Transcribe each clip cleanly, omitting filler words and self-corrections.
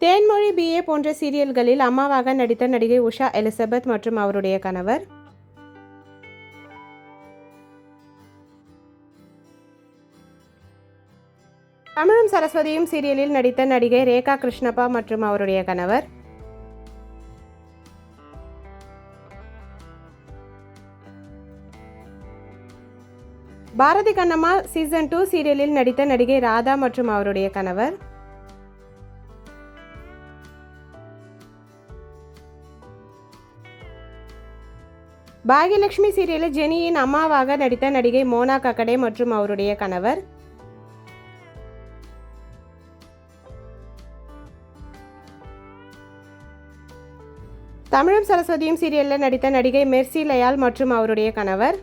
Thenmozhi BA போன்ற சீரியல்களில் அம்மாவாக நடித்த நடிகை உஷா எலிசபெத் மற்றும் அவருடைய கணவர். தமிழும் சரஸ்வதியும் சீரியலில் நடித்த நடிகை ரேகா கிருஷ்ணப்பா மற்றும் அவருடைய கணவர். பாரதி கண்ணம்மா சீசன் 2 சீரியலில் நடித்த நடிகை ராதா மற்றும் அவருடைய கணவர். பாகியலட்சுமி சீரியலில் ஜெனியின் அம்மாவாக நடித்த நடிகை மோனா கக்கடே மற்றும் அவருடைய கணவர். தமிழும் சரஸ்வதியும் சீரியலில் நடித்த நடிகை மெர்சி லயால் மற்றும் அவருடைய கணவர்.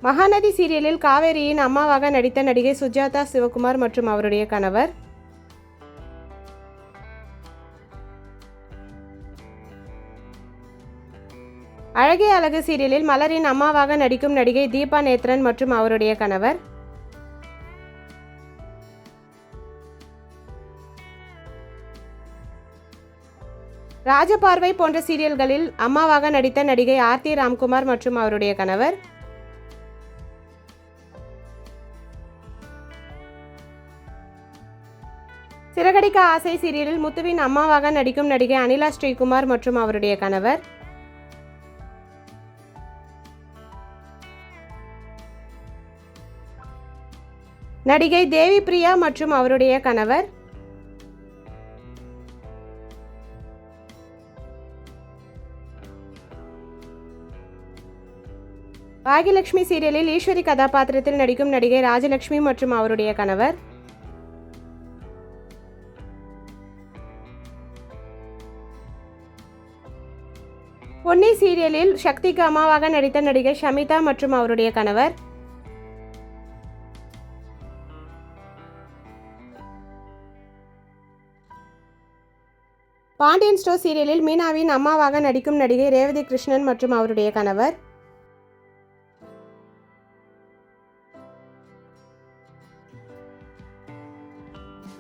மகாநதி சீரியலில் காவேரியின் அம்மாவாக நடித்த நடிகை சுஜாதா சிவகுமார் மற்றும் அவருடைய கணவர். அழகே அழகு சீரியலில் மலரின் அம்மாவாக நடிக்கும் நடிகை தீபா நேத்ரன் மற்றும் அவருடைய கணவர். ராஜபார்வை போன்ற சீரியல்களில் அம்மாவாக நடித்த நடிகை ஆர்த்தி ராம்குமார் மற்றும் அவருடைய கணவர். சிறகடிக்க ஆசை சீரியலில் முத்துவின் அம்மாவாக நடிக்கும் நடிகை அனிலா ஸ்ரீகுமார் மற்றும் அவருடைய கணவர். நடிகை தேவி பிரியா மற்றும் அவருடைய கணவர். பாகியலட்சுமி சீரியலில் ஈஸ்வரி கதாபாத்திரத்தில் நடிக்கும் நடிகை ராஜலட்சுமி மற்றும் அவருடைய கணவர். பொன்னி சீரியலில் சக்திக்கு அம்மாவாக நடித்த நடிகை ஷமிதா மற்றும் அவருடைய கணவர். பாண்டியன் ஸ்டோர் சீரியலில் மீனாவின் அம்மாவாக நடிக்கும் நடிகை ரேவதி கிருஷ்ணன் மற்றும் அவருடைய கணவர்.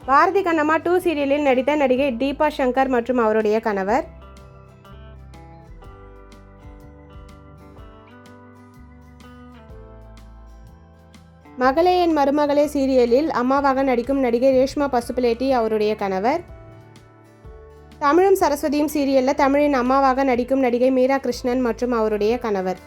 பாரதி கண்ணம்மா 2 சீரியலில் நடித்த நடிகை தீபா சங்கர் மற்றும் அவருடைய கணவர். மகளே என் மருமகளே சீரியலில் அம்மாவாக நடிக்கும் நடிகை ரேஷ்மா பசுபிலேட்டி அவருடைய கணவர். தமிழும் சரஸ்வதியும் சீரியலில் தமிழின் அம்மாவாக நடிக்கும் நடிகை மீரா கிருஷ்ணன் மற்றும் அவருடைய கணவர்.